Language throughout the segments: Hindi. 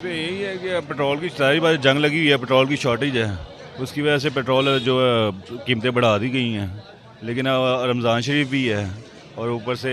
तो यही है कि पेट्रोल की सारी बात जंग लगी हुई है, पेट्रोल की शॉर्टेज है, उसकी वजह से पेट्रोल जो है कीमतें बढ़ा दी गई हैं। लेकिन रमज़ान शरीफ भी है और ऊपर से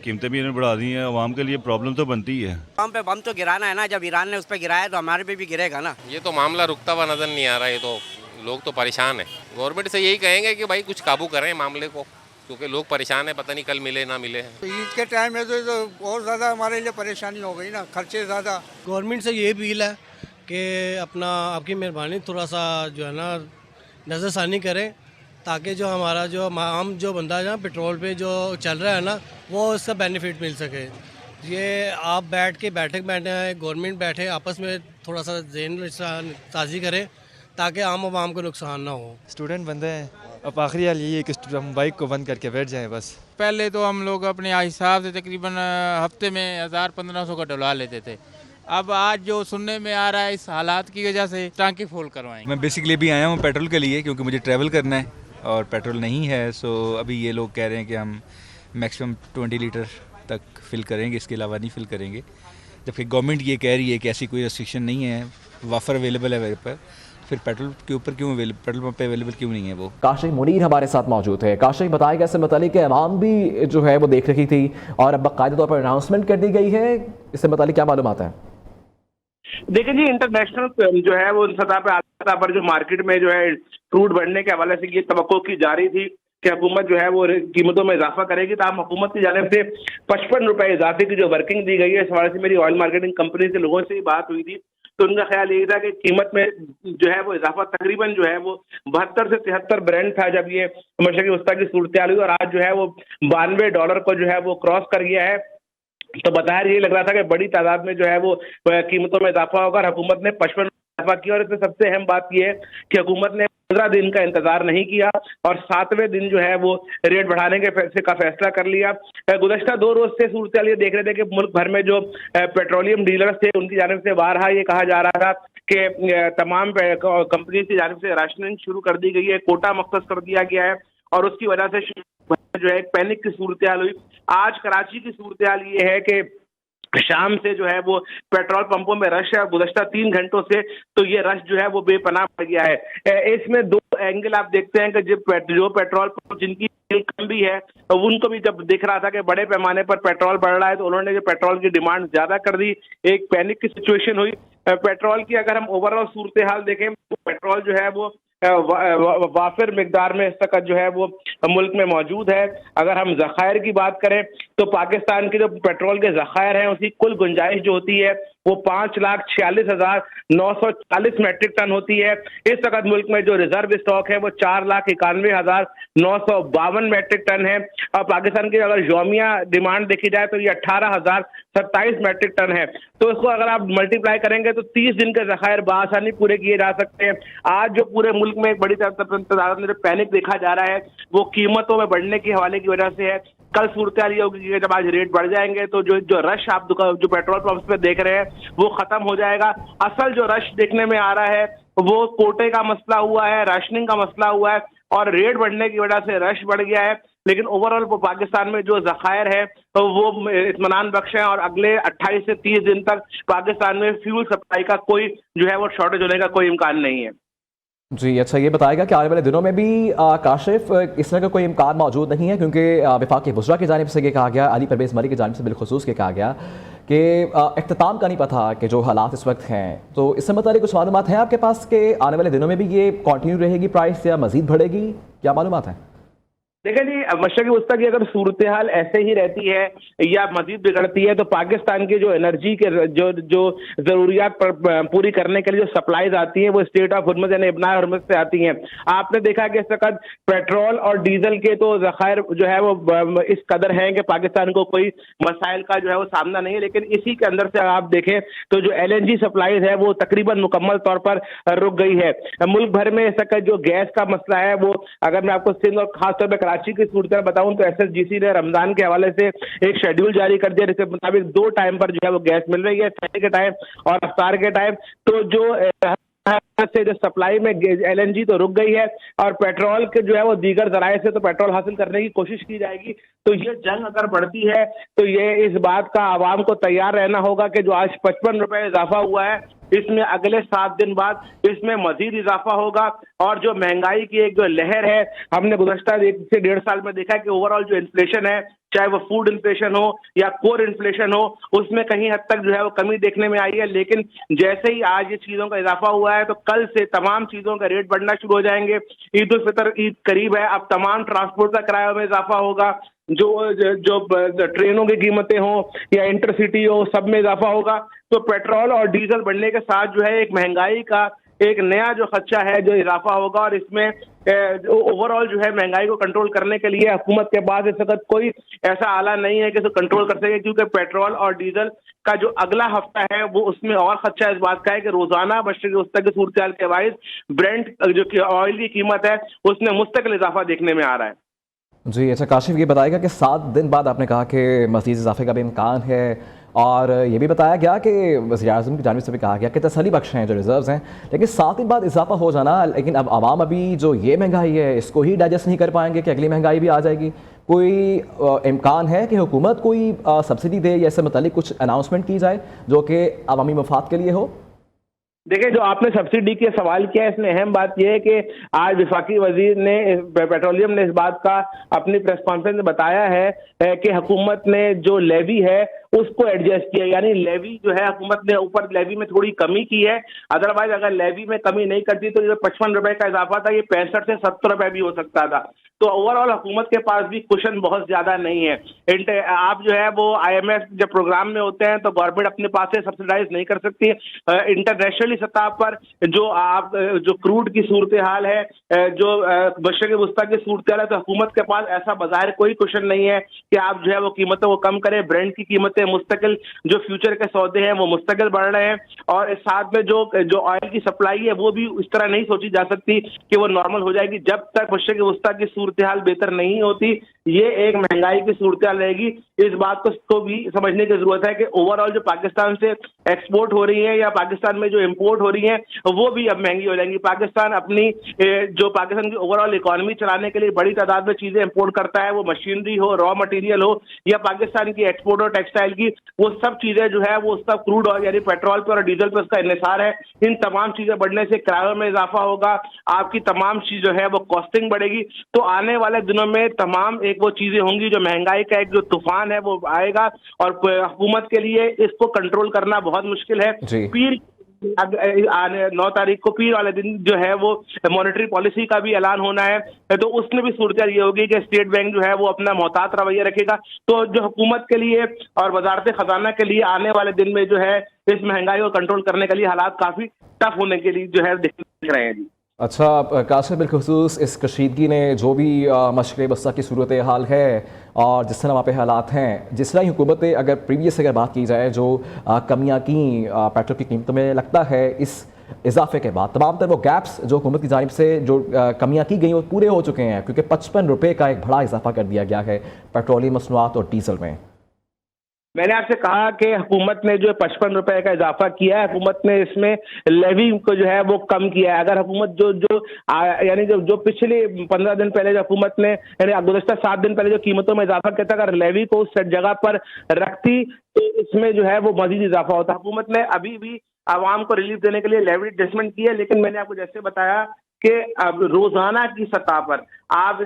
कीमतें भी इन्होंने बढ़ा दी हैं, आवाम के लिए प्रॉब्लम तो बनती है। बम पे बम तो गिराना है ना, जब ईरान ने उस पर गिराया तो हमारे पे भी गिरेगा ना। ये तो मामला रुकता हुआ नजर नहीं आ रहा। ये तो लोग तो परेशान है। गवर्नमेंट से यही कहेंगे कि भाई कुछ काबू करें मामले को, क्योंकि लोग परेशान है, पता नहीं कल मिले ना मिले। तो ईद के टाइम में तो बहुत ज़्यादा हमारे लिए परेशानी हो गई ना, खर्चे ज़्यादा। गवर्नमेंट से ये अपील है कि अपना आपकी मेहरबानी थोड़ा सा जो है ना नज़रसानी करें, ताकि जो हमारा जो आम जो बंदा है ना पेट्रोल पे जो चल रहा है ना वो इसका बेनिफिट मिल सके। ये आप बैठे हैं, गवर्नमेंट बैठे आपस में थोड़ा सा ज़हन ताज़ी करें ताकि आम आवाम को नुकसान ना हो। स्टूडेंट बंदे हैं, अब आखिरी हाल यही है कि हम बाइक को बंद करके बैठ जाएं बस। पहले तो हम लोग अपने हिसाब से तकरीबन हफ्ते में 1000-1500 का डलवा लेते थे। अब आज जो सुनने में आ रहा है इस हालात की वजह से टांकी फुल करवाएंगे। मैं बेसिकली भी आया हूँ पेट्रोल के लिए, क्योंकि मुझे ट्रैवल करना है और पेट्रोल नहीं है। सो अभी ये लोग कह रहे हैं कि हम मैक्सिमम 20 लीटर तक फिल करेंगे, इसके अलावा नहीं फिल करेंगे। जबकि गवर्नमेंट ये कह रही है कि ऐसी कोई रेस्ट्रिक्शन नहीं है, वाफर अवेलेबल है मेरे पर, फिर पेट्रोल के ऊपर क्यों पेट्रोल पंप पे अवेलेबल क्यों नहीं है वो। काशिफ मुनीर हमारे साथ मौजूद है। काशिफ बताएगा इससे मुतालिक कि अवाम भी जो है वो देख रही थी और अब बाकायदा तौर पर अनाउंसमेंट कर दी गई है, इससे मुतालिक क्या मालूम आता है? देखिए जी, इंटरनेशनल जो है वो सतह पर जो मार्केट में जो है क्रूड बढ़ने के हवाले से ये तवक्को की जा रही थी कि हुकूमत जो है वो कीमतों में इजाफा करेगी। तो हुकूमत की जानिब से 55 रुपए इजाफे की जो वर्किंग दी गई है, इस हवाले से मेरी ऑयल मार्केटिंग कंपनी से लोगों से ही बात हुई थी, तो उनका ख्याल यही था कि कीमत में जो है वो इजाफा तकरीबन जो है वो 72 से 73 ब्रेंड था जब ये मशरक़ी वस्ता की सूरत हुई, और आज जो है वो $92 को जो है वो क्रॉस कर गया है। तो बताया ये लग रहा था कि बड़ी तादाद में जो है वो कीमतों में इजाफा होगा। हुकूमत ने 55 इजाफा किया, और इसमें सबसे अहम बात यह है कि हुकूमत ने 15 दिन का इंतजार नहीं किया और 7वें दिन जो है वो रेट बढ़ाने के फैसला कर लिया। गुज़श्ता 2 रोज से सूरत ये देख रहे थे कि मुल्क भर में जो पेट्रोलियम डीलर्स थे उनकी जानिब से बारहा ये कहा जा रहा था कि तमाम कंपनी की जानिब से राशनिंग शुरू कर दी गई है, कोटा मख्तस कर दिया गया है, और उसकी वजह से जो है एक पैनिक की सूरत हाल हुई। आज कराची की सूरत हाल ये है कि शाम से जो है वो पेट्रोल पंपों में रश है, गुज़श्ता 3 घंटों से तो ये रश जो है वो बेपनाह बढ़ गया है। इसमें 2 एंगल आप देखते हैं कि जो पेट्रोल पंप जिनकी सेल कम भी है उनको भी जब दिख रहा था कि बड़े पैमाने पर पेट्रोल बढ़ रहा है, तो उन्होंने जो पेट्रोल की डिमांड ज्यादा कर दी, एक पैनिक की सिचुएशन हुई। पेट्रोल की अगर हम ओवरऑल सूरत हाल देखें तो पेट्रोल जो है वो वाफिर मिकदार में इस तक जो है वो मुल्क में मौजूद है। अगर हम ज़खायर की बात करें तो पाकिस्तान के जो पेट्रोल के ज़खायर हैं उसकी कुल गुंजाइश जो होती है वो 5,46,940 मैट्रिक टन होती है। इस वक्त मुल्क में जो रिजर्व स्टॉक है वो 4,91,952 मैट्रिक टन है, और पाकिस्तान की अगर यौमिया डिमांड देखी जाए तो ये 18,027 मैट्रिक टन है। तो इसको अगर आप मल्टीप्लाई करेंगे तो 30 दिन के ज़खायर बआसानी पूरे किए जा सकते हैं। आज जो पूरे मुल्क में एक बड़ी तादाद में पैनिक देखा जा रहा है वो कीमतों में बढ़ने के हवाले की वजह से है। कल सूरत हाल ये होगी कि जब आज रेट बढ़ जाएंगे तो जो रश आप जो पेट्रोल पंप्स पे देख रहे हैं वो खत्म हो जाएगा। असल जो रश देखने में आ रहा है वो कोटे का मसला हुआ है, राशनिंग का मसला हुआ है, और रेट बढ़ने की वजह से रश बढ़ गया है। लेकिन ओवरऑल पाकिस्तान में जो ज़खायर है तो वो इत्मीनान बख्श है, और अगले 28 से 30 दिन तक पाकिस्तान में फ्यूल सप्लाई का कोई जो है वो शॉर्टेज होने का कोई इम्कान नहीं है। जी अच्छा, ये बताएगा कि आने वाले दिनों में भी काशिफ इस तरह का कोई इम्कान मौजूद नहीं है, क्योंकि वफाक बुशरा की जानिब से ये कहा गया, अली परवेज़ मरी की जानिब से बिलखुसूस ये कहा गया कि इख्तिताम का नहीं पता कि जो हालात इस वक्त हैं। तो इससे मतलब कुछ मालूमात हैं आपके पास कि आने वाले दिनों में भी ये कंटिन्यू रहेगी प्राइस या मजीद बढ़ेगी, क्या मालूमात हैं? देखिए जी, मशरक़ी वस्ता की अगर सूरत हाल ऐसे ही रहती है या मजीद बिगड़ती है तो पाकिस्तान के जो एनर्जी के जो ज़रूरियात पूरी करने के लिए जो सप्लाईज आती हैं वो स्टेट ऑफ हुर्मुज़ यानी इब्ना हुर्मुज़ से आती हैं। आपने देखा कि इस वक्त पेट्रोल और डीजल के तो ज़खायर जो है वो इस कदर हैं कि पाकिस्तान को कोई मसाइल का जो है वो सामना नहीं है। लेकिन इसी के अंदर से आप देखें तो जो LNG सप्लाईज है वो तकरीबन मुकम्मल तौर पर रुक गई है। मुल्क भर में इस वक्त जो गैस का मसला है वो, अगर मैं आपको सिंध और खासतौर पर कराची की सूरत बताऊं तो SSGC ने रमजान के हवाले से एक शेड्यूल जारी कर दिया जिसके मुताबिक 2 टाइम पर जो है वो गैस मिल रही है, सहर के टाइम और अफ्तार के टाइम। तो जो से जो सप्लाई में LNG तो रुक गई है और पेट्रोल के जो है वो दीगर जराए से तो पेट्रोल हासिल करने की कोशिश की जाएगी। तो ये जंग अगर बढ़ती है तो ये इस बात का आवाम को तैयार रहना होगा कि जो आज 55 रुपए इजाफा हुआ है, इसमें अगले 7 दिन बाद इसमें मजीद इजाफा होगा। और जो महंगाई की एक जो लहर है, हमने गुज़श्ता 1 से 1.5 साल में देखा है कि ओवरऑल जो इन्फ्लेशन है, चाहे वो फूड इन्फ्लेशन हो या कोर इन्फ्लेशन हो, उसमें कहीं हद तक जो है वो कमी देखने में आई है। लेकिन जैसे ही आज ये चीज़ों का इजाफा हुआ है तो कल से तमाम चीज़ों का रेट बढ़ना शुरू हो जाएंगे। ईद उल फितर ईद करीब है, अब तमाम ट्रांसपोर्ट का किराया में इजाफा होगा, जो ट्रेनों की कीमतें हों या इंटरसिटी हो, सब में इजाफा होगा। तो पेट्रोल और डीजल बढ़ने के साथ जो है एक महंगाई का एक नया जो खदशा है जो इजाफा होगा और इसमें ओवरऑल जो है महंगाई को कंट्रोल करने के लिए हुकूमत के पास इस वक्त कोई ऐसा आला नहीं है कि इसको कंट्रोल कर सके, क्योंकि पेट्रोल और डीजल का जो अगला हफ्ता है वो उसमें और खदशा इस बात का है कि रोजाना मशरिक़ी वस्ता की सूरत हाल के बायस ब्रेंट जो ऑयल की कीमत है उसमें मुस्तकिल इजाफा देखने में आ रहा है। जी अच्छा, काशिफ ये बताएगा कि 7 दिन बाद आपने कहा कि मज़ीद इजाफे का भी इम्कान है, और ये भी बताया गया कि वज़ीर-ए-आज़म की जानिब से भी कहा गया कि तसल्ली बख्श हैं जो रिजर्व्स हैं, लेकिन 7 दिन बाद इजाफा हो जाना, लेकिन अब आवाम अभी जो ये महंगाई है इसको ही डाइजेस्ट नहीं कर पाएंगे कि अगली महंगाई भी आ जाएगी। कोई इम्कान है कि हुकूमत कोई सब्सिडी दे या इससे मुतालिक कुछ अनाउंसमेंट की जाए जो कि अवामी मफाद के लिए हो? देखिए, जो आपने सब्सिडी के सवाल किया है, इसमें अहम बात यह है कि आज वफाकी वजीर ने पेट्रोलियम ने इस बात का अपनी प्रेस कॉन्फ्रेंस में बताया है कि हुकूमत ने जो लेवी है उसको एडजस्ट किया, यानी लेवी जो है हुकूमत ने ऊपर लेवी में थोड़ी कमी की है। अदरवाइज अगर लेवी में कमी नहीं करती तो ये 55 रुपए का इजाफा था, ये 65 से 70 रुपए भी हो सकता था। तो ओवरऑल हुकूमत के पास भी कुशन बहुत ज्यादा नहीं है। आप जो है वो IMF जब प्रोग्राम में होते हैं तो गवर्नमेंट अपने पास से सब्सिडाइज नहीं कर सकती। इंटरनेशनली सतह पर जो क्रूड की सूरत हाल है, जो मशरिक़ी वस्ता की सूरत हाल है, तो हुकूमत के पास ऐसा बाजार कोई कुशन नहीं है कि आप जो है वो कीमतों को कम करें। ब्रेंड की कीमतें मुस्तकिल, जो फ्यूचर के सौदे हैं वो मुस्तकिल बढ़ रहे हैं, और इस साथ में जो ऑयल की सप्लाई है वो भी इस तरह नहीं सोची जा सकती कि वो नॉर्मल हो जाएगी जब तक मशरिक़ी वस्ता की सूरत हाल बेहतर नहीं होती। ये एक महंगाई की सूरत हाल रहेगी। इस बात को भी समझने की जरूरत है कि ओवरऑल जो पाकिस्तान से एक्सपोर्ट हो रही है या पाकिस्तान में जो इम्पोर्ट हो रही है वो भी अब महंगी हो जाएंगी। पाकिस्तान पाकिस्तान की ओवरऑल इकोनॉमी चलाने के लिए बड़ी तादाद में चीजें इम्पोर्ट करता है, वो मशीनरी हो, रॉ मटेरियल हो, या पाकिस्तान की एक्सपोर्ट और टेक्सटाइल की, वो सब चीजें जो है वो उसका क्रूड ऑयल यानी पेट्रोल पे और डीजल पे उसका इन्हिसार है। इन तमाम चीजें बढ़ने से किरायों में इजाफा होगा, आपकी तमाम चीज जो है वो कॉस्टिंग बढ़ेगी। तो आने वाले दिनों में तमाम एक वो चीजें होंगी जो महंगाई का एक जो तूफान है वो आएगा, और हुकूमत के लिए इसको कंट्रोल करना बहुत मुश्किल है। पीर 9 तारीख को पीर वाले दिन जो है वो मॉनेटरी पॉलिसी का भी ऐलान होना है, तो उसमें भी सूरत ये होगी कि स्टेट बैंक जो है वो अपना मोहतात रवैया रखेगा। तो जो हुकूमत के लिए और वजारत खजाना के लिए आने वाले दिन में जो है इस महंगाई को कंट्रोल करने के लिए हालात काफी टफ होने के लिए जो है दिख रहे हैं। जी अच्छा, काशिफ बिलखुसूस इस कशीदगी ने जो भी मशरिक़ी वस्ता की सूरत हाल है और जिस तरह वहाँ पे हालात हैं, जिस तरह हुकूमत अगर प्रीवियस अगर बात की जाए जो कमियाँ की पेट्रोल की कीमतों में, लगता है इस इजाफे के बाद तमाम तर वो गैप्स जो हुकूमत की जानिब से जो कमियाँ की गई वो पूरे हो चुके हैं, क्योंकि 55 रुपये का एक बड़ा इजाफा कर दिया गया है पेट्रोलियम मसनूआत और डीजल में। मैंने आपसे कहा कि हुकूमत ने जो 55 रुपए का इजाफा किया है, हुकूमत ने इसमें लेवी को जो है वो कम किया है। अगर हुकूमत यानी जो पिछले 15 दिन पहले जो हुकूमत ने यानी गुज़श्ता 7 दिन पहले जो कीमतों में इजाफा किया था, अगर लेवी को उस जगह पर रखती तो इसमें जो है वो मजीद इजाफा होता। हुकूमत ने अभी भी आवाम को रिलीफ देने के लिए लेवी एडजस्टमेंट की है, लेकिन मैंने आपको जैसे बताया कि अब रोजाना की सतह पर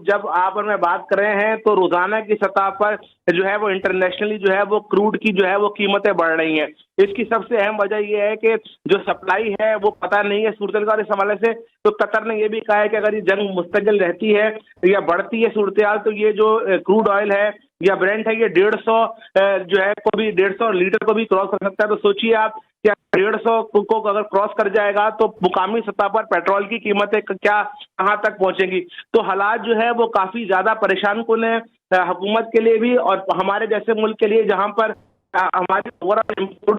जब आप और मैं बात कर रहे हैं तो रोजाना की सतह पर जो है वो इंटरनेशनली जो है वो क्रूड की जो है वो कीमतें बढ़ रही हैं। इसकी सबसे अहम वजह यह है कि जो सप्लाई है वो पता नहीं है सूरत हाल। इस हवाले से तो कतर ने यह भी कहा है कि अगर ये जंग मुस्तकिल रहती है या बढ़ती है सूरत हाल, तो ये जो क्रूड ऑयल है या ब्रेंट है ये 150 जो है को भी 150 लीटर को भी क्रॉस कर सकता है। तो सोचिए आप क्या 150 को अगर क्रॉस कर जाएगा तो मुकामी सतह पर पेट्रोल की कीमतें क्या कहाँ तक पहुंचेंगी। तो हालात जो है वो काफी ज्यादा परेशान कुन है हुकूमत के लिए भी और हमारे जैसे मुल्क के लिए, जहां पर हमारे ओवरऑल इम्पोर्ट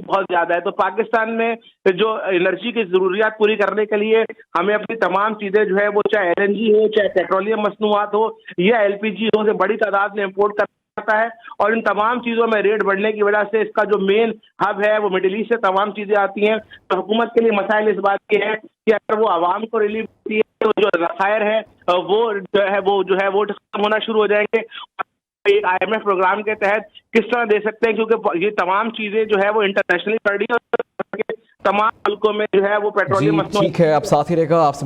बहुत ज्यादा है। तो पाकिस्तान में जो एनर्जी की जरूरियात पूरी करने के लिए हमें अपनी तमाम चीजें जो है वो चाहे LNG हो, चाहे पेट्रोलियम मसनूआत हो या LPG हो, से बड़ी तादाद में इम्पोर्ट कर जाता है और इन तमाम चीज़ों में रेट बढ़ने की वजह से इसका जो मेन हब है वो मिडिल ईस्ट से तमाम चीज़ें आती हैं। तो हुकूमत के लिए मसाइल इस बात के हैं कि अगर वो आवाम को रिलीफ देती है तो जो ज़खायर है वो जो है वो खत्म होना शुरू हो जाएंगे। एक IMF प्रोग्राम के तहत किस तरह दे सकते हैं, क्योंकि ये तमाम चीज़ें जो है वो इंटरनेशनली पड़ रही है और तमाम मुल्कों में जो है वो पेट्रोलियम ठीक है, आप साथ ही रहेगा, आपसे